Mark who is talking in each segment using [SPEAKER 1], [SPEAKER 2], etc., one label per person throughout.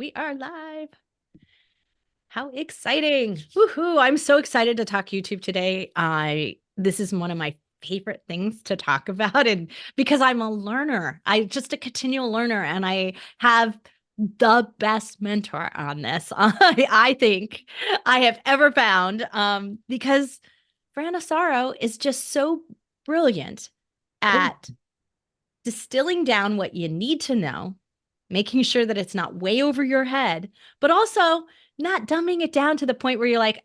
[SPEAKER 1] We are live. How exciting. Woohoo. I'm so excited to talk YouTube today. This is one of my favorite things to talk about, and because I'm a learner, I just a continual learner, and I have the best mentor on this. I think I have ever found, because Fran Asaro is just so brilliant
[SPEAKER 2] Oh,
[SPEAKER 1] at distilling down what you need to know, making sure that it's not way over your head, but also not dumbing it down to the point where you're like,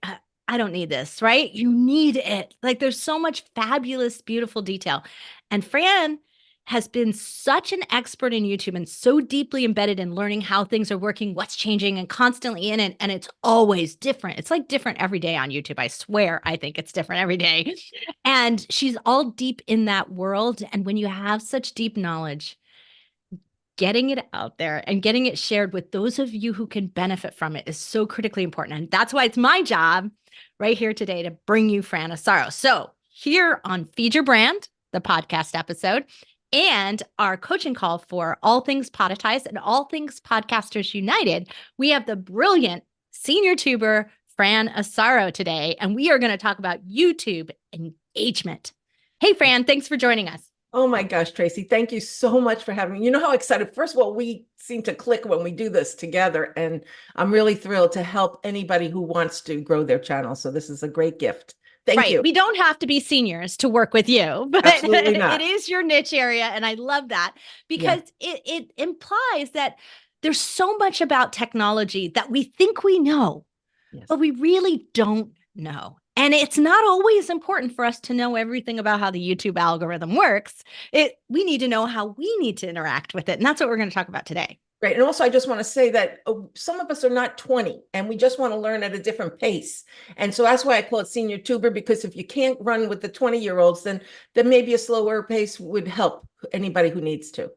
[SPEAKER 1] I don't need this, right? You need it. Like there's so much fabulous, beautiful detail. And Fran has been such an expert in YouTube and so deeply embedded in learning how things are working, what's changing, and constantly in it. And it's always different. It's like different every day on YouTube. I swear, I think it's different every day. And she's all deep in that world. And when you have such deep knowledge, getting it out there and getting it shared with those of you who can benefit from it is so critically important. And that's why it's my job right here today to bring you Fran Asaro. So here on Feed Your Brand, the podcast episode, and our coaching call for all things podetized and all things podcasters united, we have the brilliant senior tuber Fran Asaro today, and we are going to talk about YouTube engagement. Hey, Fran, thanks for joining us.
[SPEAKER 2] oh my gosh, Tracy, thank you so much for having me. You know how excited, first of all, we seem to click when we do this together, and I'm really thrilled to help anybody who wants to grow their channel. So this is a great gift. Thank
[SPEAKER 1] Right.
[SPEAKER 2] you.
[SPEAKER 1] We don't have to be seniors to work with you, but
[SPEAKER 2] Absolutely
[SPEAKER 1] it
[SPEAKER 2] not.
[SPEAKER 1] is your niche area. And I love that
[SPEAKER 2] Yeah.
[SPEAKER 1] because it implies that there's so much about technology that we think we know,
[SPEAKER 2] Yes.
[SPEAKER 1] but we really don't know. And it's not always important for us to know everything about how the YouTube algorithm works. We need to know how we need to interact with it. And that's what we're going to talk about today.
[SPEAKER 2] Great. And also, I just want to say that some of us are not 20 and we just want to learn at a different pace. And so that's why I call it senior tuber, because if you can't run with the 20-year-olds, then maybe a slower pace would help anybody who needs to.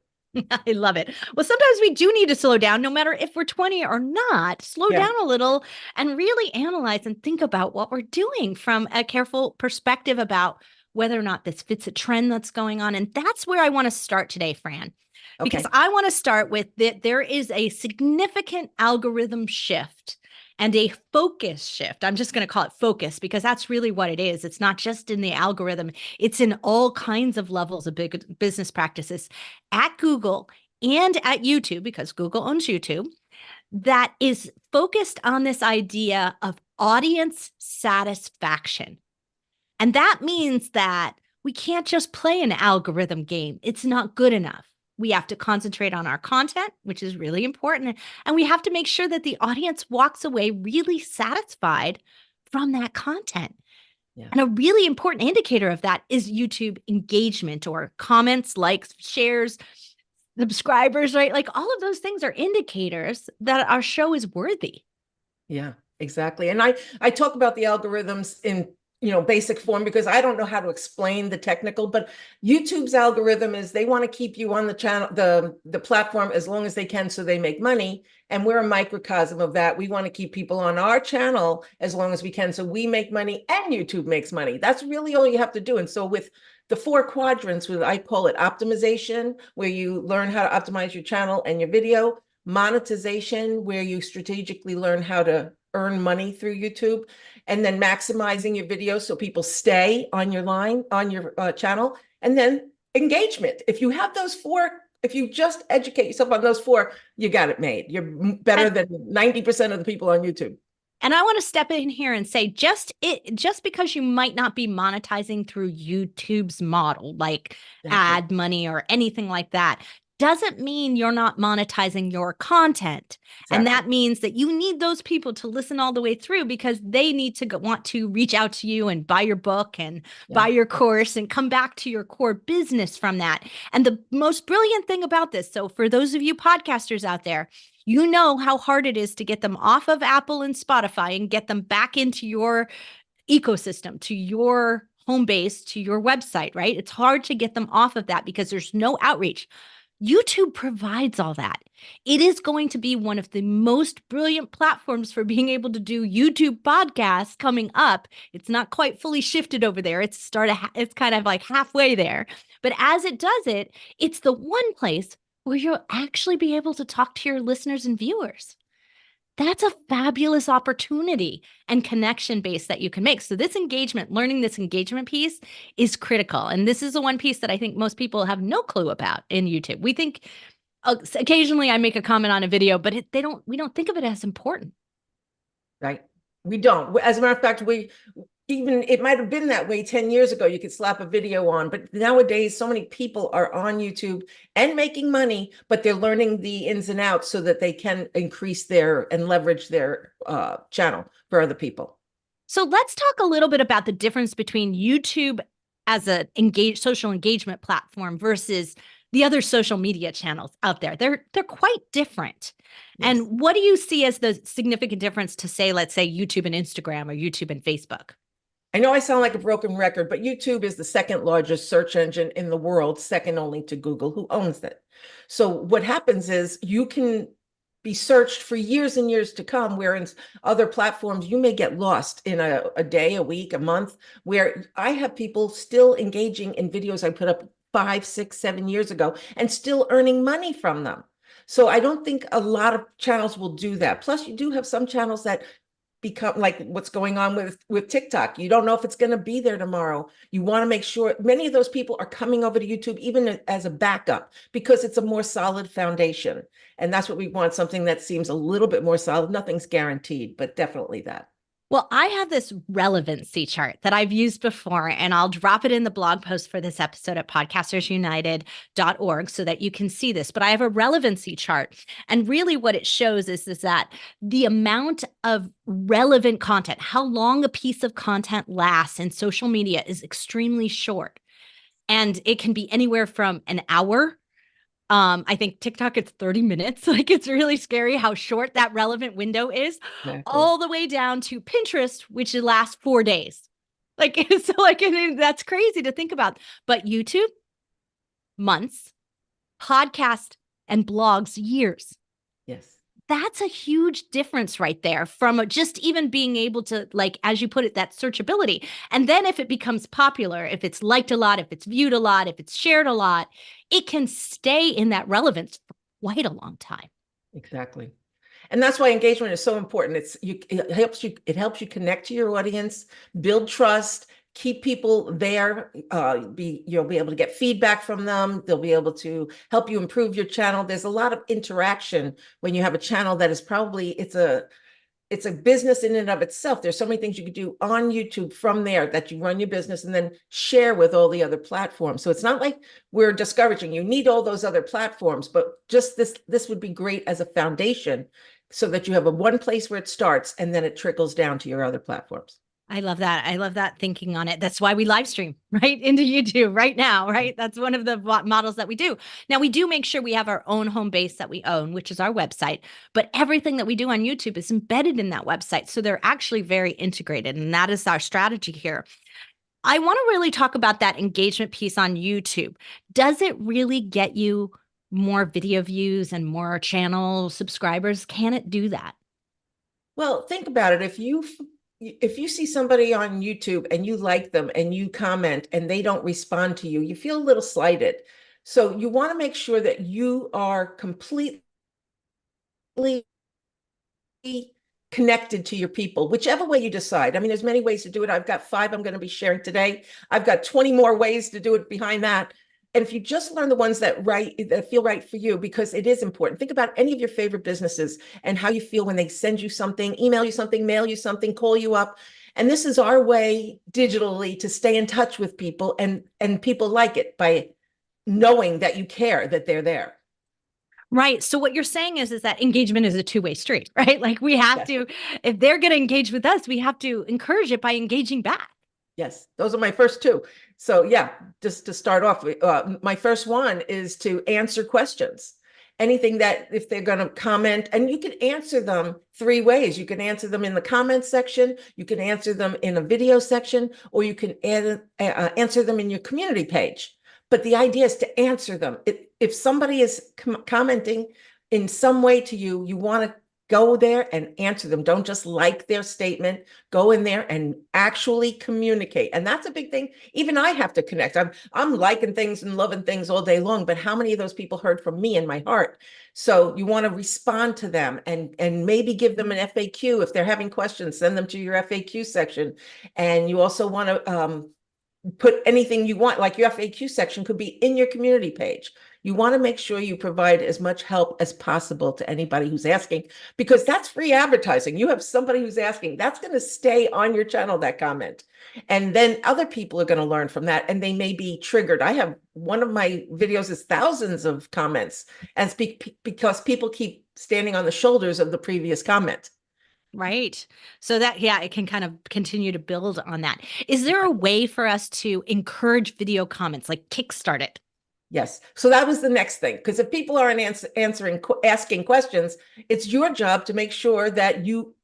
[SPEAKER 1] I love it. Well, sometimes we do need to slow down, no matter if we're 20 or not. Slow
[SPEAKER 2] Yeah.
[SPEAKER 1] down a little and really analyze and think about what we're doing from a careful perspective about whether or not this fits a trend that's going on. And that's where I want to start today, Fran, because
[SPEAKER 2] Okay.
[SPEAKER 1] I want to start with that there is a significant algorithm shift and a focus shift. I'm just going to call it focus because that's really what it is. It's not just in the algorithm, it's in all kinds of levels of big business practices at Google and at YouTube, because Google owns YouTube, that is focused on this idea of audience satisfaction. And that means that we can't just play an algorithm game. It's not good enough. We have to concentrate on our content, which is really important. And we have to make sure that the audience walks away really satisfied from that content.
[SPEAKER 2] Yeah.
[SPEAKER 1] And a really important indicator of that is YouTube engagement or comments, likes, shares, subscribers, right? Like all of those things are indicators that our show is worthy.
[SPEAKER 2] Yeah, exactly. And I talk about the algorithms in, basic form because I don't know how to explain the technical, but YouTube's algorithm is they want to keep you on the channel, the platform as long as they can so they make money. And we're a microcosm of that. We want to keep people on our channel as long as we can so we make money and YouTube makes money. That's really all you have to do. And so with the four quadrants, with I call it optimization, where you learn how to optimize your channel and your video, monetization, where you strategically learn how to earn money through YouTube, and then maximizing your videos so people stay on your line, on your channel, and then engagement. If you have those four, if you just educate yourself on those four, you got it made. You're better
[SPEAKER 1] And
[SPEAKER 2] than 90% of the people on YouTube.
[SPEAKER 1] and I want to step in here and say just because you might not be monetizing through YouTube's model, like
[SPEAKER 2] Exactly.
[SPEAKER 1] ad money or anything like that, doesn't mean you're not monetizing your content. And
[SPEAKER 2] Exactly.
[SPEAKER 1] that means that you need those people to listen all the way through because they need to want to reach out to you and buy your book and
[SPEAKER 2] Yeah.
[SPEAKER 1] buy your course and come back to your core business from that. And the most brilliant thing about this, so for those of you podcasters out there, you know how hard it is to get them off of Apple and Spotify and get them back into your ecosystem, to your home base, to your website, right? It's hard to get them off of that because there's no outreach. YouTube provides all that. It is going to be one of the most brilliant platforms for being able to do YouTube podcasts coming up. It's not quite fully shifted over there. It's kind of like halfway there. But as it does it, it's the one place where you'll actually be able to talk to your listeners and viewers. That's a fabulous opportunity and connection base that you can make. So this engagement, learning this engagement piece is critical. And this is the one piece that I think most people have no clue about in YouTube. We think occasionally I make a comment on a video, but we don't think of it as important.
[SPEAKER 2] Right? We don't. As a matter of fact, even it might have been that way 10 years ago. You could slap a video on, but nowadays so many people are on YouTube and making money, but they're learning the ins and outs so that they can increase their and leverage their channel for other people.
[SPEAKER 1] So let's talk a little bit about the difference between YouTube as a social engagement platform versus the other social media channels out there. They're quite different.
[SPEAKER 2] Yes.
[SPEAKER 1] And what do you see as the significant difference to, say, let's say YouTube and Instagram, or YouTube and Facebook?
[SPEAKER 2] I know I sound like a broken record, but YouTube is the second largest search engine in the world, second only to Google, who owns it. So what happens is you can be searched for years and years to come, where in other platforms you may get lost in a day, a week, a month, where I have people still engaging in videos I put up 5, 6, 7 years ago and still earning money from them. So I don't think a lot of channels will do that. Plus, you do have some channels that become like what's going on with TikTok. You don't know if it's going to be there tomorrow. You want to make sure many of those people are coming over to YouTube even as a backup, because it's a more solid foundation. And that's what we want, something that seems a little bit more solid. Nothing's guaranteed, but definitely that.
[SPEAKER 1] Well, I have this relevancy chart that I've used before, and I'll drop it in the blog post for this episode at podcastersunited.org so that you can see this. But I have a relevancy chart. And really what it shows is that the amount of relevant content, how long a piece of content lasts in social media, is extremely short. And it can be anywhere from an hour. I think TikTok, it's 30 minutes. Like, it's really scary how short that relevant window is,
[SPEAKER 2] Exactly.
[SPEAKER 1] all the way down to Pinterest, which lasts 4 days. Like, so like, I mean, that's crazy to think about. But YouTube, months, podcast and blogs, years.
[SPEAKER 2] Yes.
[SPEAKER 1] That's a huge difference right there from just even being able to, like, as you put it, that searchability. And then if it becomes popular, if it's liked a lot, if it's viewed a lot, if it's shared a lot, it can stay in that relevance for quite a long time.
[SPEAKER 2] Exactly. And that's why engagement is so important. It helps you connect to your audience, build trust, keep people there. You'll be able to get feedback from them. They'll be able to help you improve your channel. There's a lot of interaction when you have a channel that is probably, it's a business in and of itself. There's so many things you could do on YouTube from there that you run your business and then share with all the other platforms. So it's not like we're discouraging you need all those other platforms, but just this would be great as a foundation so that you have a one place where it starts and then it trickles down to your other platforms.
[SPEAKER 1] I love that. I love that thinking on it. That's why we live stream right into YouTube right now, right? That's one of the models that we do. Now, we do make sure we have our own home base that we own, which is our website, but everything that we do on YouTube is embedded in that website. So they're actually very integrated. And that is our strategy here. I want to really talk about that engagement piece on YouTube. Does it really get you more video views and more channel subscribers? Can it do that?
[SPEAKER 2] Well, think about it. If you see somebody on YouTube and you like them and you comment and they don't respond to you, you feel a little slighted. So you want to make sure that you are completely connected to your people, whichever way you decide. I mean, there's many ways to do it. I've got 5 I'm going to be sharing today. I've got 20 more ways to do it behind that. And if you just learn the ones that feel right for you, because it is important. Think about any of your favorite businesses and how you feel when they send you something, email you something, mail you something, call you up. And this is our way digitally to stay in touch with people, and people like it by knowing that you care, that they're there.
[SPEAKER 1] Right. So what you're saying is that engagement is a two-way street, right? Like, we have
[SPEAKER 2] Yes.
[SPEAKER 1] to, if they're going to engage with us, we have to encourage it by engaging back.
[SPEAKER 2] Yes, those are my first 2. So yeah, just to start off, my first one is to answer questions. Anything that if they're going to comment, and you can answer them 3 ways. You can answer them in the comment section, you can answer them in a video section, or you can answer them in your community page. But the idea is to answer them. If somebody is commenting in some way to you, you want to Go there and answer them. Don't just like their statement. Go in there and actually communicate. And that's a big thing. Even I have to connect. I'm liking things and loving things all day long, but how many of those people heard from me in my heart? So you want to respond to them and maybe give them an FAQ. If they're having questions, send them to your FAQ section. And you also want to put anything you want, like your FAQ section could be in your community page. You want to make sure you provide as much help as possible to anybody who's asking, because that's free advertising. You have somebody who's asking, that's going to stay on your channel, that comment. And then other people are going to learn from that and they may be triggered. I have one of my videos is thousands of comments and because people keep standing on the shoulders of the previous comment.
[SPEAKER 1] Right. So that, yeah, it can kind of continue to build on that. Is there a way for us to encourage video comments, like kickstart it?
[SPEAKER 2] Yes. So that was the next thing. Because if people aren't asking questions, it's your job to make sure that you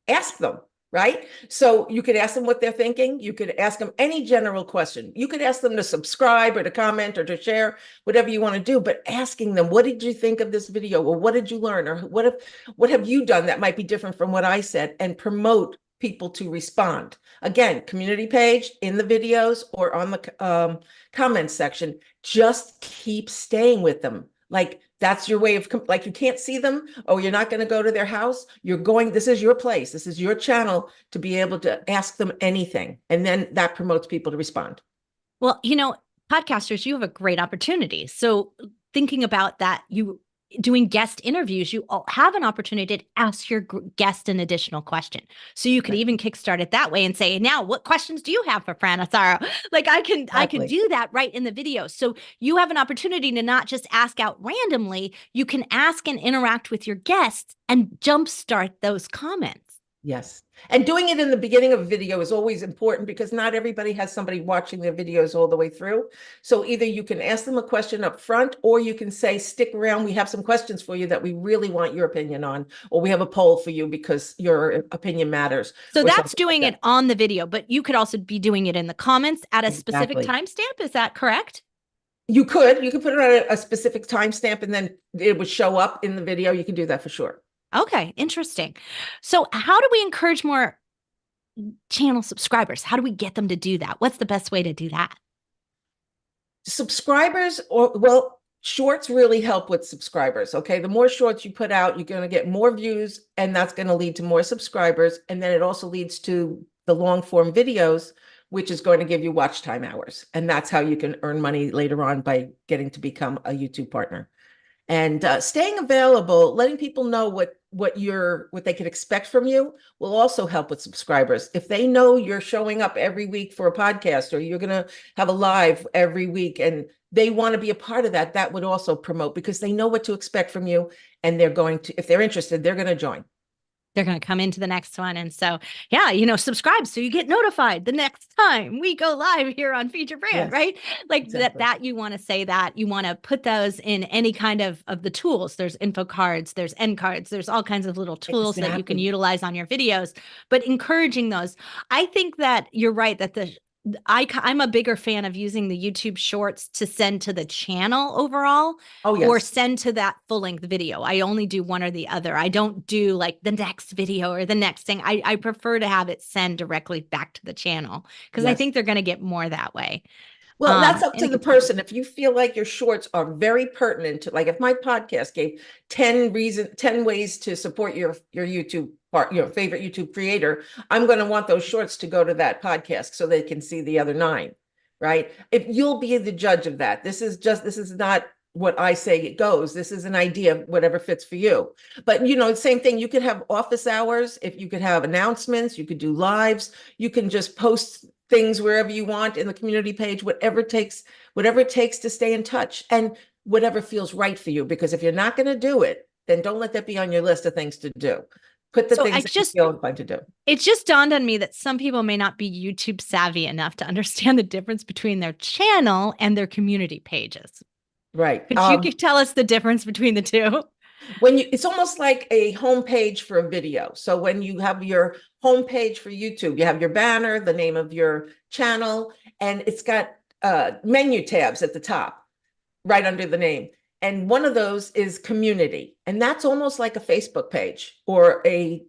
[SPEAKER 2] ask them, right? So you could ask them what they're thinking. You could ask them any general question. You could ask them to subscribe or to comment or to share, whatever you want to do, but asking them, what did you think of this video? Or what did you learn? Or what have you done that might be different from what I said? And promote people to respond. Again, community page, in the videos, or on the comments section. Just keep staying with them. Like, that's your way of, like, you can't see them, or you're not going to go to their house. You're going, this is your place. This is your channel to be able to ask them anything. And then that promotes people to respond.
[SPEAKER 1] Well, podcasters, you have a great opportunity. So thinking about that, you doing guest interviews, you have an opportunity to ask your guest an additional question. So you could even kickstart it that way and say, now, what questions do you have for Fran Asaro? Like I can do that right in the video. So you have an opportunity to not just ask out randomly, you can ask and interact with your guests and jumpstart those comments.
[SPEAKER 2] Yes. And doing it in the beginning of a video is always important because not everybody has somebody watching their videos all the way through. So either you can ask them a question up front, or you can say, stick around. We have some questions for you that we really want your opinion on, or we have a poll for you because your opinion matters.
[SPEAKER 1] So that's doing it on the video, but you could also be doing it in the comments at a specific timestamp. Is that correct?
[SPEAKER 2] You could put it on a specific timestamp and then it would show up in the video. You can do that for sure.
[SPEAKER 1] Okay, interesting. So how do we encourage more channel subscribers? How do we get them to do that? What's the best way to do that?
[SPEAKER 2] Subscribers, well, shorts really help with subscribers. Okay. The more shorts you put out, you're going to get more views, and that's going to lead to more subscribers. And then it also leads to the long form videos, which is going to give you watch time hours. And that's how you can earn money later on by getting to become a YouTube partner. And staying available, letting people know what they can expect from you will also help with subscribers. If they know you're showing up every week for a podcast, or you're going to have a live every week, and they want to be a part of that, that would also promote, because they know what to expect from you, and they're going to, if they're interested, they're going to join.
[SPEAKER 1] They're going to come into the next one. And so, yeah, subscribe so you get notified the next time we go live here on Feature Brand, yes, right? Like exactly. that you want to say that. You want to put those in any kind of the tools. There's info cards, there's end cards, there's all kinds of little tools exactly. that you can utilize on your videos, but encouraging those. I think that you're right that I'm a bigger fan of using the YouTube shorts to send to the channel overall, or send to that full length video. I only do one or the other. I don't do like the next video or the next thing. I prefer to have it send directly back to the channel, because I think they're going to get more that way.
[SPEAKER 2] Well, that's up to the person. If you feel like your shorts are very pertinent to, like, if my podcast gave 10 ways to support your YouTube part, your favorite YouTube creator, I'm going to want those shorts to go to that podcast so they can see the other 9, right? If you'll be the judge of that. This is not what I say it goes. This is an idea of whatever fits for you. But, same thing. You could have office hours. If you could have announcements, you could do lives. You can just post things wherever you want in the community page, whatever it takes to stay in touch, and whatever feels right for you. Because if you're not going to do it, then don't let that be on your list of things to do. Put the things that you feel inclined to do.
[SPEAKER 1] It just dawned on me that some people may not be YouTube savvy enough to understand the difference between their channel and their community pages.
[SPEAKER 2] Right.
[SPEAKER 1] Could you tell us the difference between the two?
[SPEAKER 2] It's almost like a homepage for a video. So when you have your homepage for YouTube, you have your banner, the name of your channel, and it's got menu tabs at the top, right under the name. And one of those is community. And that's almost like a Facebook page or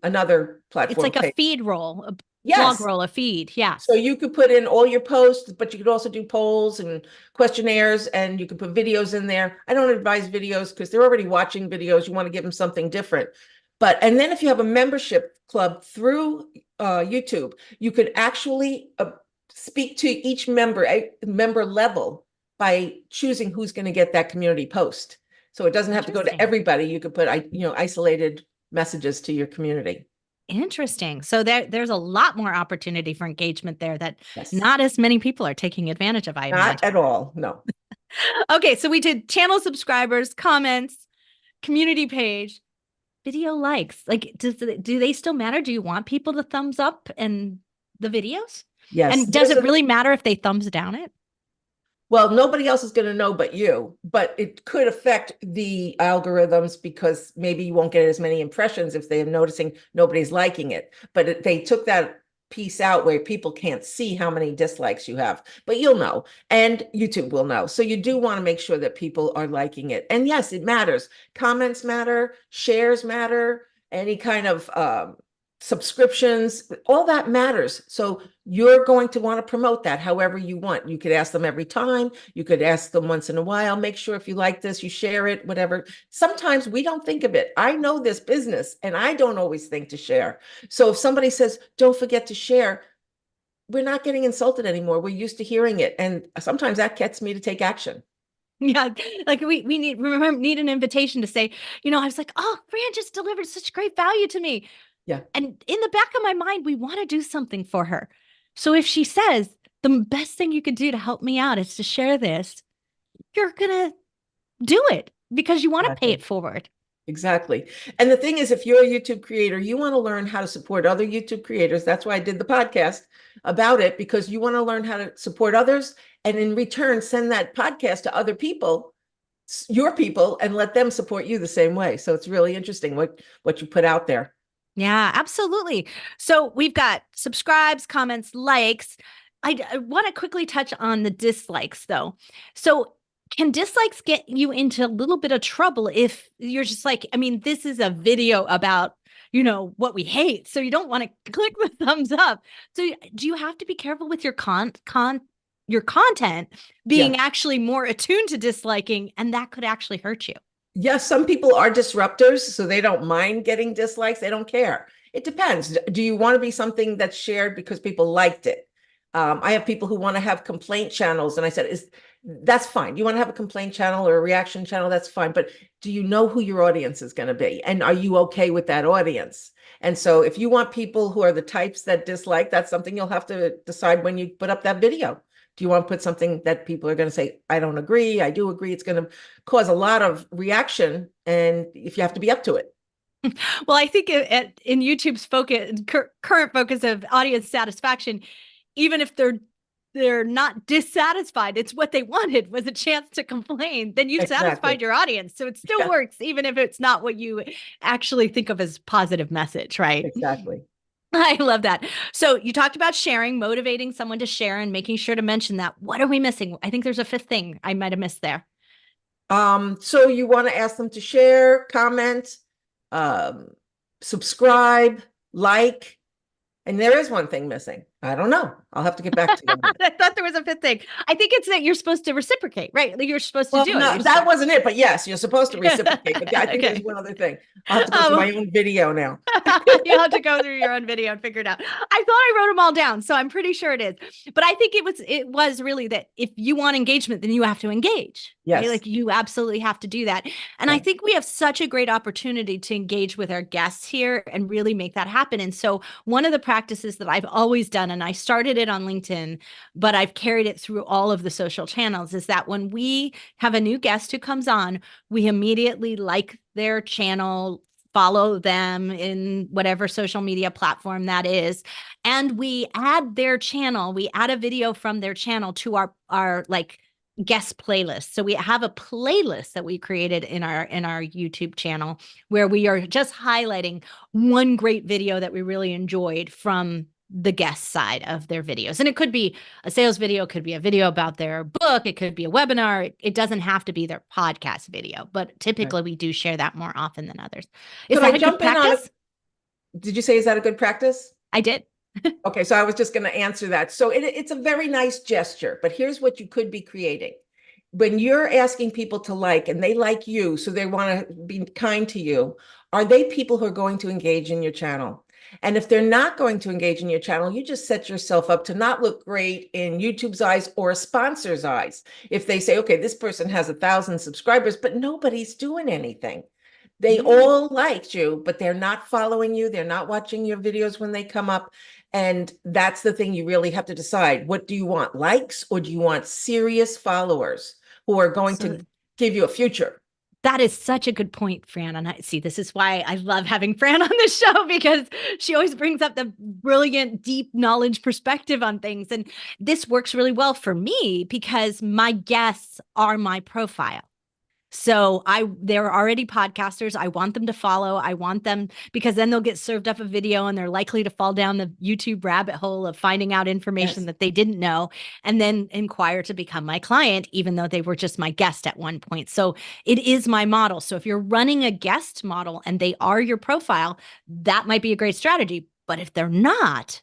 [SPEAKER 2] another
[SPEAKER 1] It's
[SPEAKER 2] platform
[SPEAKER 1] like a
[SPEAKER 2] page.
[SPEAKER 1] feed roll, a blog
[SPEAKER 2] Yes.
[SPEAKER 1] roll, a feed. Yeah.
[SPEAKER 2] So you could put in all your posts, but you could also do polls and questionnaires, and you could put videos in there. I don't advise videos because they're already watching videos. You want to give them something different. And then if you have a membership club through YouTube, you could actually speak to each member, a member level, by choosing who's going to get that community post. So it doesn't have to go to
[SPEAKER 1] Interesting.
[SPEAKER 2] everybody. You could put, isolated messages to your community.
[SPEAKER 1] Interesting. So there's a lot more opportunity for engagement there that
[SPEAKER 2] Yes.
[SPEAKER 1] not as many people are taking advantage of, I
[SPEAKER 2] Not
[SPEAKER 1] imagine.
[SPEAKER 2] at all. No.
[SPEAKER 1] Okay, so we did channel subscribers, comments, community page, video likes. Like, do they still matter? Do you want people to thumbs up and the videos?
[SPEAKER 2] Yes.
[SPEAKER 1] And does it really matter if they thumbs down it?
[SPEAKER 2] Well, nobody else is going to know but you, but it could affect the algorithms because maybe you won't get as many impressions if they're noticing nobody's liking it. But they took that piece out where people can't see how many dislikes you have, but you'll know, and YouTube will know. So you do want to make sure that people are liking it. And yes, it matters. Comments matter, shares matter, any kind of subscriptions, all that matters. So you're going to want to promote that however you want. You could ask them every time. You could ask them once in a while. Make sure if you like this, you share it, whatever. Sometimes we don't think of it. I know this business and I don't always think to share. So if somebody says, don't forget to share, we're not getting insulted anymore. We're used to hearing it. And sometimes that gets me to take action.
[SPEAKER 1] Yeah, like we need an invitation to say, I was like, oh, Fran just delivered such great value to me.
[SPEAKER 2] Yeah.
[SPEAKER 1] And in the back of my mind, we want to do something for her. So if she says, the best thing you could do to help me out is to share this, you're going to do it because you want to pay
[SPEAKER 2] Exactly.
[SPEAKER 1] it forward.
[SPEAKER 2] Exactly. And the thing is, if you're a YouTube creator, you want to learn how to support other YouTube creators. That's why I did the podcast about it, because you want to learn how to support others. And in return, send that podcast to other people, your people, and let them support you the same way. So it's really interesting what you put out there.
[SPEAKER 1] Yeah, absolutely. So we've got subscribes, comments, likes. I want to quickly touch on the dislikes though. So can dislikes get you into a little bit of trouble if you're just like, I mean, this is a video about, what we hate. So you don't want to click the thumbs up. So do you have to be careful with your your content being
[SPEAKER 2] Yeah.
[SPEAKER 1] actually more attuned to disliking, and that could actually hurt you?
[SPEAKER 2] Yes, some people are disruptors, so they don't mind getting dislikes. They don't care. It depends. Do you want to be something that's shared because people liked it? I have people who want to have complaint channels, and I said, that's fine. You want to have a complaint channel or a reaction channel, that's fine. But do you know who your audience is going to be? And are you okay with that audience? And so if you want people who are the types that dislike, that's something you'll have to decide when you put up that video. Do you want to put something that people are going to say, I don't agree, I do agree? It's going to cause a lot of reaction, and if you have to be up to it.
[SPEAKER 1] Well, I think in YouTube's current focus of audience satisfaction, even if they're not dissatisfied, it's what they wanted was a chance to complain. Then you've satisfied
[SPEAKER 2] Exactly.
[SPEAKER 1] your audience, so it still
[SPEAKER 2] Yeah,
[SPEAKER 1] works, even if it's not what you actually think of as positive message, right?
[SPEAKER 2] exactly.
[SPEAKER 1] I love that. So you talked about sharing, motivating someone to share, and making sure to mention that. What are we missing? I think there's a fifth thing I might have missed there.
[SPEAKER 2] So you want to ask them to share, comment, um, subscribe, like, and there is one thing missing. I don't know. I'll have to get back to you on that.
[SPEAKER 1] I thought there was a fifth thing. I think it's that you're supposed to reciprocate, right? Like you're supposed to
[SPEAKER 2] Well,
[SPEAKER 1] do it.
[SPEAKER 2] no, that wasn't it. But yes, you're supposed to reciprocate. But I think there's
[SPEAKER 1] Okay.
[SPEAKER 2] one other thing. I'll have to go through my own video now.
[SPEAKER 1] You'll have to go through your own video and figure it out. I thought I wrote them all down, so I'm pretty sure it is. But I think it was really that if you want engagement, then you have to engage, right?
[SPEAKER 2] Yes.
[SPEAKER 1] Like you absolutely have to do that. And I
[SPEAKER 2] Right.
[SPEAKER 1] think we have such a great opportunity to engage with our guests here and really make that happen. And so one of the practices that I've always done, and I started it on LinkedIn, but I've carried it through all of the social channels, is that when we have a new guest who comes on, we immediately like their channel, follow them in whatever social media platform that is, and we add their channel, we add a video from their channel to our like guest playlist. So we have a playlist that we created in our YouTube channel where we are just highlighting one great video that we really enjoyed from the guest side of their videos. And it could be a sales video, it could be a video about their book, it could be a webinar. It doesn't have to be their podcast video, but
[SPEAKER 2] Right.
[SPEAKER 1] typically we do share that more often than others. Is
[SPEAKER 2] Could I
[SPEAKER 1] that a good
[SPEAKER 2] jump in on
[SPEAKER 1] practice?
[SPEAKER 2] it? Did you say, is that a good practice?
[SPEAKER 1] I did.
[SPEAKER 2] Okay, so I was just going to answer that. So it's a very nice gesture, but here's what you could be creating. When you're asking people to like, and they like you, so they want to be kind to you, are they people who are going to engage in your channel? And if they're not going to engage in your channel, you just set yourself up to not look great in YouTube's eyes or a sponsor's eyes. If they say, okay, this person has 1,000 subscribers, but nobody's doing anything. They
[SPEAKER 1] Mm.
[SPEAKER 2] all liked you, but they're not following you. They're not watching your videos when they come up. And that's the thing you really have to decide. What do you want, likes, or do you want serious followers who are going
[SPEAKER 1] So
[SPEAKER 2] to give you a future?
[SPEAKER 1] that is such a good point, Fran. And I see this is why I love having Fran on the show because she always brings up the brilliant, deep knowledge perspective on things. And this works really well for me because my guests are my profile. So they're already podcasters. I want them to follow. I want them because then they'll get served up a video and they're likely to fall down the YouTube rabbit hole of finding out information
[SPEAKER 2] Yes.
[SPEAKER 1] that they didn't know and then inquire to become my client, even though they were just my guest at one point. So it is my model. So if you're running a guest model and they are your profile, that might be a great strategy. But if they're not,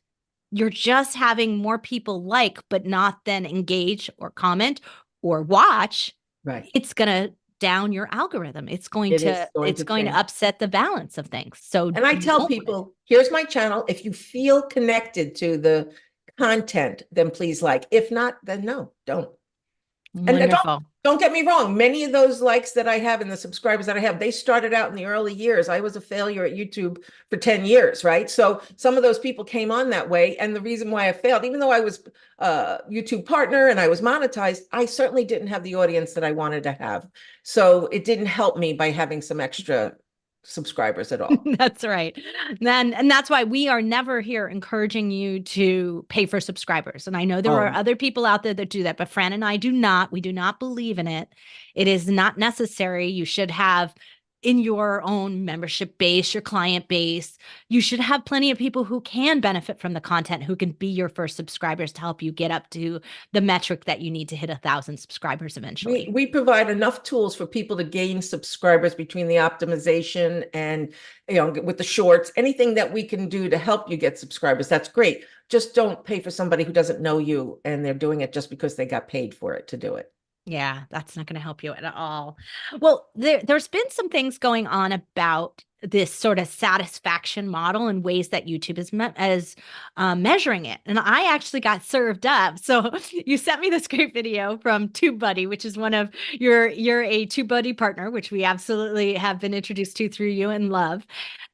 [SPEAKER 1] you're just having more people like, but not then engage or comment or watch.
[SPEAKER 2] Right.
[SPEAKER 1] It's going to down your algorithm. It's going
[SPEAKER 2] It is
[SPEAKER 1] to
[SPEAKER 2] going
[SPEAKER 1] it's
[SPEAKER 2] to
[SPEAKER 1] going to
[SPEAKER 2] change.
[SPEAKER 1] upset the balance of things. So
[SPEAKER 2] And I
[SPEAKER 1] you
[SPEAKER 2] tell
[SPEAKER 1] don't want to do
[SPEAKER 2] people, here's my channel. If you feel connected to the content, then please like. If not, then no, don't.
[SPEAKER 1] it.
[SPEAKER 2] And
[SPEAKER 1] Wonderful.
[SPEAKER 2] don't get me wrong. Many of those likes that I have and the subscribers that I have, they started out in the early years. I was a failure at YouTube for 10 years, right? So some of those people came on that way. And the reason why I failed, even though I was a YouTube partner and I was monetized, I certainly didn't have the audience that I wanted to have. So it didn't help me by having some extra subscribers at all.
[SPEAKER 1] That's right. Then, and that's why we are never here encouraging you to pay for subscribers. And I know there are
[SPEAKER 2] Oh,
[SPEAKER 1] other people out there that do that, but Fran and I do not. We do not believe in it. It is not necessary. You should have in your own membership base, your client base, you should have plenty of people who can benefit from the content, who can be your first subscribers to help you get up to the metric that you need to hit 1,000 subscribers
[SPEAKER 2] we
[SPEAKER 1] eventually.
[SPEAKER 2] we provide enough tools for people to gain subscribers between the optimization and with the shorts, anything that we can do to help you get subscribers. That's great. Just don't pay for somebody who doesn't know you and they're doing it just because they got paid for it to do it.
[SPEAKER 1] Yeah, that's not going to help you at all. Well, there's been some things going on about this sort of satisfaction model and ways that YouTube is measuring it. And I actually got served up. So you sent me this great video from TubeBuddy, which is one of you're a TubeBuddy partner, which we absolutely have been introduced to through you and love.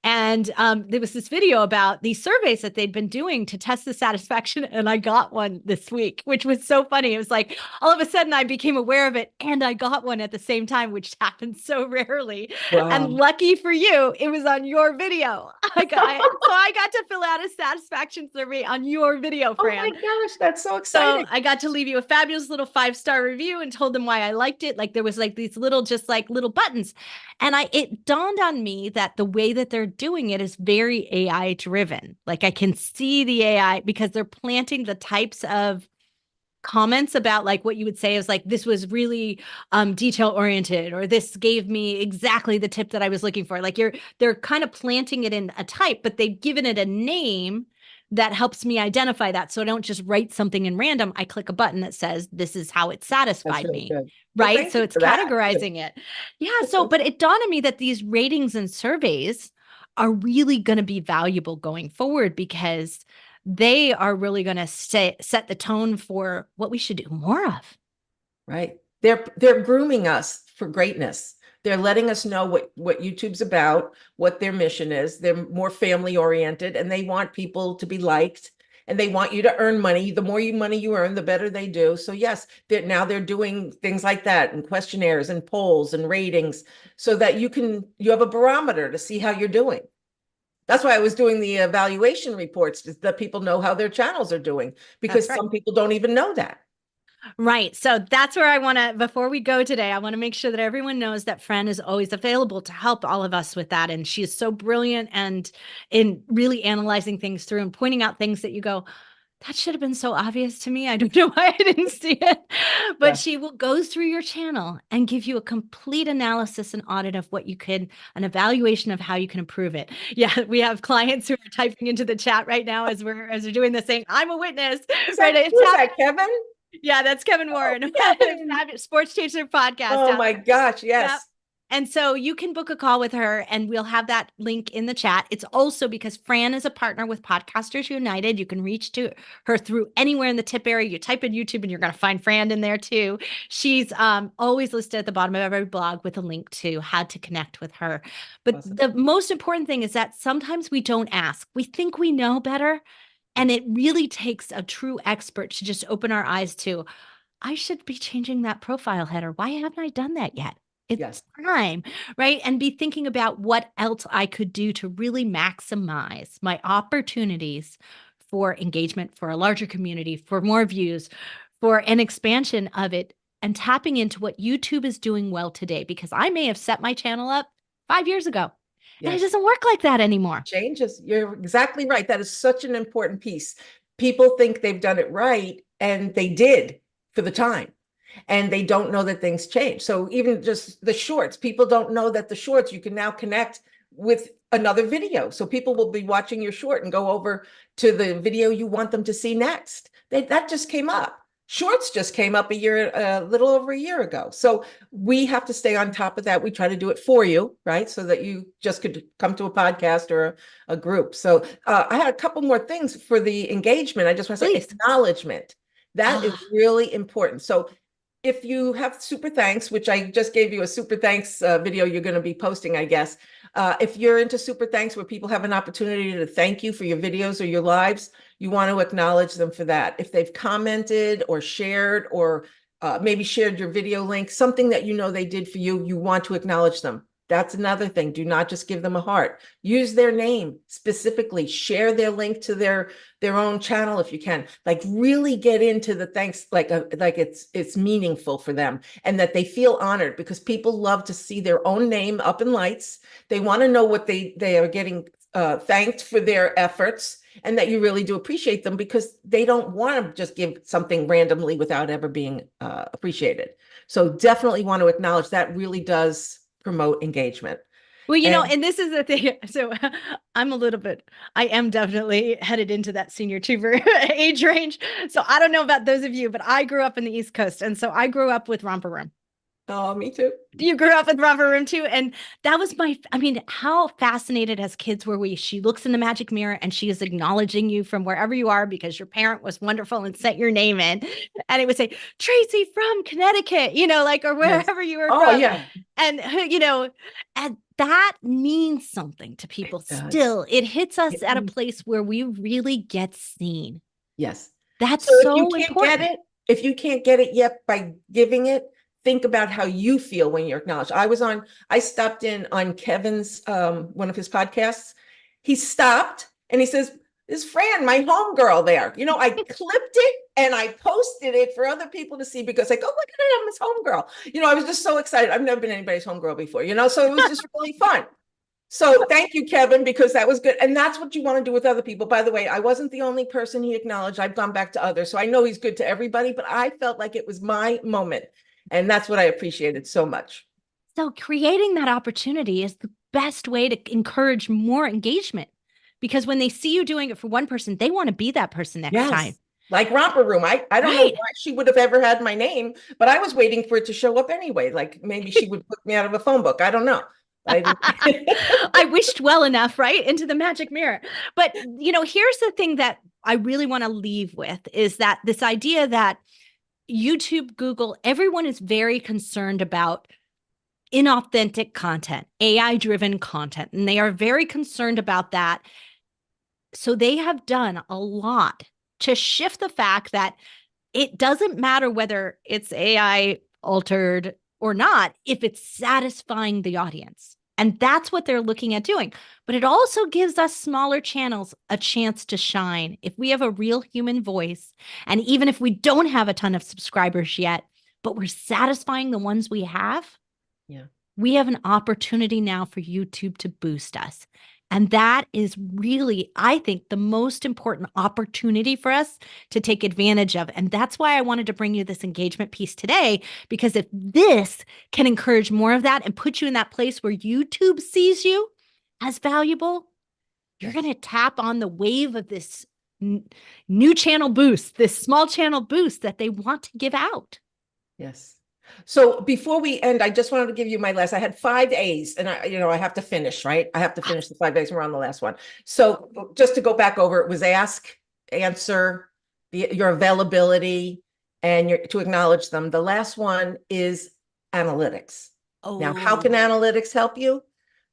[SPEAKER 1] And there was this video about these surveys that they'd been doing to test the satisfaction. And I got one this week, which was so funny. It was like all of a sudden I became aware of it and I got one at the same time, which happens so rarely. And
[SPEAKER 2] Wow.
[SPEAKER 1] lucky for you, it was on your video. So I got to fill out a satisfaction survey on your video,
[SPEAKER 2] Oh my
[SPEAKER 1] Fran.
[SPEAKER 2] gosh, that's so
[SPEAKER 1] So
[SPEAKER 2] exciting.
[SPEAKER 1] I got to leave you a fabulous little 5-star review and told them why I liked it. Like there was like these little, just like little buttons. And it dawned on me that the way that they're doing it is very AI driven. Like I can see the AI because they're planting the types of comments about like what you would say is like this was really detail oriented or this gave me exactly the tip that I was looking for. Like they're kind of planting it in a type, but they've given it a name that helps me identify that. So I don't just write something in random. I click a button that says this is how it
[SPEAKER 2] That's
[SPEAKER 1] satisfied
[SPEAKER 2] really
[SPEAKER 1] me.
[SPEAKER 2] good. Well,
[SPEAKER 1] Right.
[SPEAKER 2] thank
[SPEAKER 1] So
[SPEAKER 2] you
[SPEAKER 1] it's
[SPEAKER 2] for that.
[SPEAKER 1] categorizing it. Yeah. So, but it dawned on me that these ratings and surveys are really going to be valuable going forward because they are really going to set the tone for what we should do more of.
[SPEAKER 2] Right. They're grooming us for greatness. They're letting us know what YouTube's about, what their mission is. They're more family oriented and they want people to be liked and they want you to earn money. The more money you earn, the better they do. So yes, they're doing things like that and questionnaires and polls and ratings so that you have a barometer to see how you're doing. That's why I was doing the evaluation reports to let people know how their channels are doing
[SPEAKER 1] That's
[SPEAKER 2] because
[SPEAKER 1] right.
[SPEAKER 2] some people don't even know that.
[SPEAKER 1] Right. So that's where I want to, before we go today, I want to make sure that everyone knows that Fran is always available to help all of us with that. And she is so brilliant and in really analyzing things through and pointing out things that you go, that should have been so obvious to me. I don't know why I didn't see it. But
[SPEAKER 2] Yeah,
[SPEAKER 1] she will go through your channel and give you a complete analysis and audit of what you can, an evaluation of how you can improve it. Yeah, we have clients who are typing into the chat right now as we're doing this saying, I'm a witness, right?
[SPEAKER 2] who
[SPEAKER 1] It's
[SPEAKER 2] is
[SPEAKER 1] happening.
[SPEAKER 2] that, Kevin?
[SPEAKER 1] Yeah, that's Kevin
[SPEAKER 2] Oh,
[SPEAKER 1] Warren.
[SPEAKER 2] Kevin.
[SPEAKER 1] Sports Chaser podcast
[SPEAKER 2] Oh
[SPEAKER 1] out
[SPEAKER 2] my
[SPEAKER 1] there.
[SPEAKER 2] gosh,
[SPEAKER 1] Yep.
[SPEAKER 2] yes.
[SPEAKER 1] And so you can book a call with her, and we'll have that link in the chat. It's also because Fran is a partner with Podcasters United. You can reach to her through anywhere in the tip area. You type in YouTube and you're going to find Fran in there too. She's always listed at the bottom of every blog with a link to how to connect with her. But
[SPEAKER 2] Awesome.
[SPEAKER 1] the most important thing is that sometimes we don't ask. We think we know better. And
[SPEAKER 2] Yes.
[SPEAKER 1] it really takes a true expert to just open our eyes to, I should be changing that profile header. Why haven't I done that yet?
[SPEAKER 2] Yes.
[SPEAKER 1] It's time, right? And be thinking about what else I could do to really maximize my opportunities for engagement, for a larger community, for more views, for an expansion of it, and tapping into what YouTube is doing well today. Because I may have set my channel up 5 years ago, and it
[SPEAKER 2] Yes.
[SPEAKER 1] doesn't work like that anymore.
[SPEAKER 2] Changes. You're exactly right. That is such an important piece. People think they've done it right, and they did for the time. And they don't know that things change. So even just the shorts, people don't know that the shorts, you can now connect with another video. So people will be watching your short and go over to the video you want them to see next. That just came up. Shorts just came up a little over a year ago. So we have to stay on top of that. We try to do it for you, right? So that you just could come to a podcast or a group. So I had a couple more things for the engagement. I just want to say
[SPEAKER 1] Please.
[SPEAKER 2] acknowledgement. That is
[SPEAKER 1] Ah,
[SPEAKER 2] really important. So if you have super thanks, which I just gave you a super thanks video you're going to be posting, I guess. If you're into super thanks where people have an opportunity to thank you for your videos or your lives, you want to acknowledge them for that. If they've commented or shared or maybe shared your video link, something that you know they did for you, you want to acknowledge them. That's another thing. Do not just give them a heart. Use their name specifically. Share their link to their own channel if you can. Like really get into the thanks, like it's meaningful for them and that they feel honored because people love to see their own name up in lights. They want to know what they are getting thanked for their efforts and that you really do appreciate them because they don't want to just give something randomly without ever being appreciated. So definitely want to acknowledge that really does promote engagement.
[SPEAKER 1] well,
[SPEAKER 2] And
[SPEAKER 1] and this is the thing. So I am definitely headed into that senior tuber age range. So I don't know about those of you, but I grew up in the East Coast. And so I grew up with Romper Room.
[SPEAKER 2] oh, me too.
[SPEAKER 1] You grew up with Romper Room too. And that was I mean, how fascinated as kids were we? She looks in the magic mirror and she is acknowledging you from wherever you are because your parent was wonderful and sent your name in. And it would say, Tracy from Connecticut, like, or
[SPEAKER 2] Yes.
[SPEAKER 1] wherever you were
[SPEAKER 2] Oh,
[SPEAKER 1] from.
[SPEAKER 2] yeah.
[SPEAKER 1] And, and that means something to people
[SPEAKER 2] It does.
[SPEAKER 1] still. It hits us
[SPEAKER 2] It
[SPEAKER 1] at a
[SPEAKER 2] means
[SPEAKER 1] place where we really get seen.
[SPEAKER 2] yes.
[SPEAKER 1] That's
[SPEAKER 2] So
[SPEAKER 1] so important.
[SPEAKER 2] if you can't get it yet by giving it, think about how you feel when you're acknowledged. I stopped in on Kevin's one of his podcasts. He stopped and he says, "Is Fran, my homegirl there?" I clipped it and I posted it for other people to see because like, oh, look at it, I'm his homegirl. I was just so excited. I've never been anybody's homegirl before, so it was just really fun. So thank you, Kevin, because that was good. And that's what you want to do with other people. By the way, I wasn't the only person he acknowledged. I've gone back to others. So I know he's good to everybody, but I felt like it was my moment. And that's what I appreciated so much.
[SPEAKER 1] So creating that opportunity is the best way to encourage more engagement because when they see you doing it for one person, they want to be that person next time.
[SPEAKER 2] Yes. Like Romper Room. I don't know
[SPEAKER 1] Right.
[SPEAKER 2] why she would have ever had my name, but I was waiting for it to show up anyway. Like maybe she would put me out of a phone book. I don't know. I
[SPEAKER 1] I wished well enough, right? Into the magic mirror. But, here's the thing that I really want to leave with is that this idea that YouTube, Google, everyone is very concerned about inauthentic content, AI driven content, and they are very concerned about that. So they have done a lot to shift the fact that it doesn't matter whether it's AI altered or not if it's satisfying the audience. And that's what they're looking at doing. But it also gives us smaller channels a chance to shine. If we have a real human voice, and even if we don't have a ton of subscribers yet, but we're satisfying the ones we have,
[SPEAKER 2] Yeah.
[SPEAKER 1] we have an opportunity now for YouTube to boost us. And that is really, I think, the most important opportunity for us to take advantage of. And that's why I wanted to bring you this engagement piece today, because if this can encourage more of that and put you in that place where YouTube sees you as valuable, you're going
[SPEAKER 2] Yes.
[SPEAKER 1] to tap on the wave of this new channel boost, this small channel boost that they want to give out.
[SPEAKER 2] Yes. So before we end, I just wanted to give you my last. I had 5 A's, and I have to finish, right? I have to finish the 5 A's. We're on the last one. So just to go back over, it was ask, answer, your availability, and to acknowledge them. The last one is analytics. Now, how can
[SPEAKER 1] Oh,
[SPEAKER 2] analytics help you?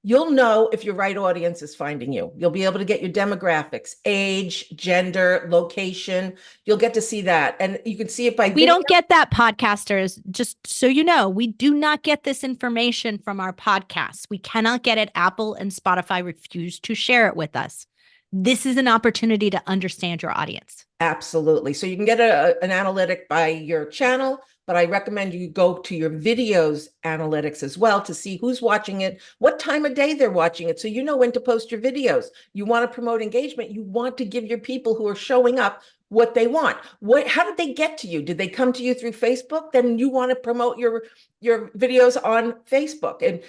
[SPEAKER 2] You'll know if your right audience is finding you. You'll be able to get your demographics, age, gender, location. You'll get to see that. And you can see it by
[SPEAKER 1] we
[SPEAKER 2] video.
[SPEAKER 1] don't get that, podcasters. Just so you know, we do not get this information from our podcasts. We cannot get it. Apple and Spotify refuse to share it with us. This is an opportunity to understand your audience.
[SPEAKER 2] Absolutely. So you can get an analytic by your channel, but I recommend you go to your videos analytics as well to see who's watching it, what time of day they're watching it. So you know when to post your videos. You want to promote engagement. You want to give your people who are showing up what they want. How did they get to you? Did they come to you through Facebook? Then you want to promote your videos on Facebook. And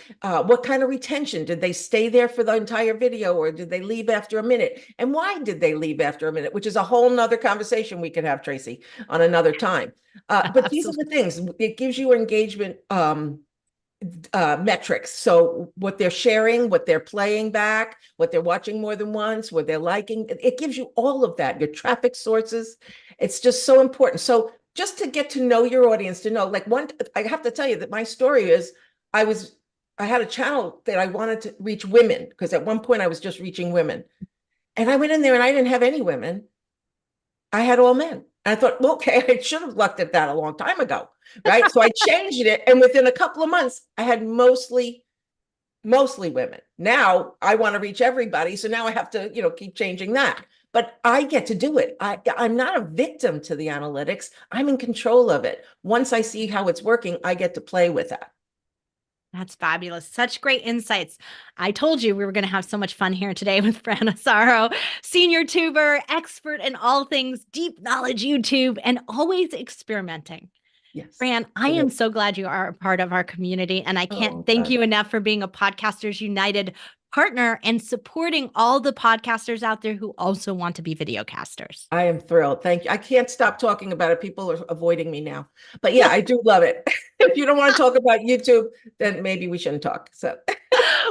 [SPEAKER 2] what kind of retention? Did they stay there for the entire video, or did they leave after a minute? And why did they leave after a minute? Which is a whole nother conversation we could have, Tracy, on another time. But these are the
[SPEAKER 1] Absolutely.
[SPEAKER 2] things. It gives you engagement metrics. So what they're sharing, what they're playing back, what they're watching more than once, what they're liking, it gives you all of that, your traffic sources. It's just so important. So just to get to know your audience, to know, like, I have to tell you that my story is I was, I had a channel that I wanted to reach women, because at one point I was just reaching women. And I went in there and I didn't have any women. I had all men. And I thought, well, okay, I should have looked at that a long time ago, right? So I changed it, and within a couple of months, I had mostly women. Now I want to reach everybody, so now I have to, keep changing that. But I get to do it. I'm not a victim to the analytics. I'm in control of it. Once I see how it's working, I get to play with that.
[SPEAKER 1] That's fabulous. Such great insights. I told you we were going to have so much fun here today with Fran Asaro, senior tuber, expert in all things deep knowledge YouTube, and always experimenting.
[SPEAKER 2] Yes.
[SPEAKER 1] Fran, I am so glad you are a part of our community, and I can't
[SPEAKER 2] Oh,
[SPEAKER 1] thank
[SPEAKER 2] God.
[SPEAKER 1] you enough for being a Podcasters United partner and supporting all the podcasters out there who also want to be videocasters.
[SPEAKER 2] I am thrilled. Thank you. I can't stop talking about it. People are avoiding me now. But yeah, I do love it. If you don't want to talk about YouTube, then maybe we shouldn't talk. So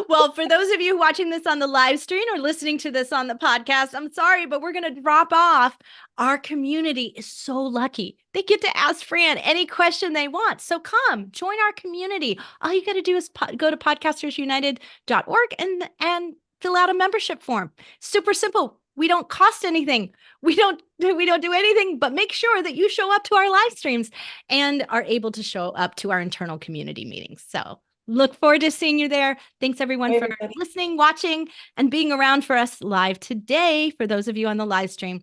[SPEAKER 1] Well, for those of you watching this on the live stream or listening to this on the podcast, I'm sorry, but we're going to drop off. Our community is so lucky. They get to ask Fran any question they want. So come join our community. All you got to do is go to podcastersunited.org and fill out a membership form. Super simple. We don't cost anything. We don't do anything but make sure that you show up to our live streams and are able to show up to our internal community meetings. So look forward to seeing you there. Thanks everyone
[SPEAKER 2] bye,
[SPEAKER 1] for
[SPEAKER 2] everybody.
[SPEAKER 1] listening, watching, and being around for us live today. For those of you on the live stream,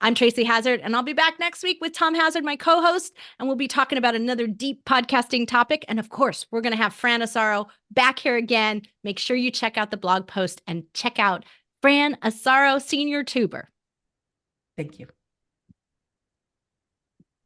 [SPEAKER 1] I'm Tracy Hazard, and I'll be back next week with Tom Hazard, my co-host, and we'll be talking about another deep podcasting topic. And of course, we're going to have Fran Asaro back here again. Make sure you check out the blog post and check out Fran Asaro, senior tuber.
[SPEAKER 2] Thank you.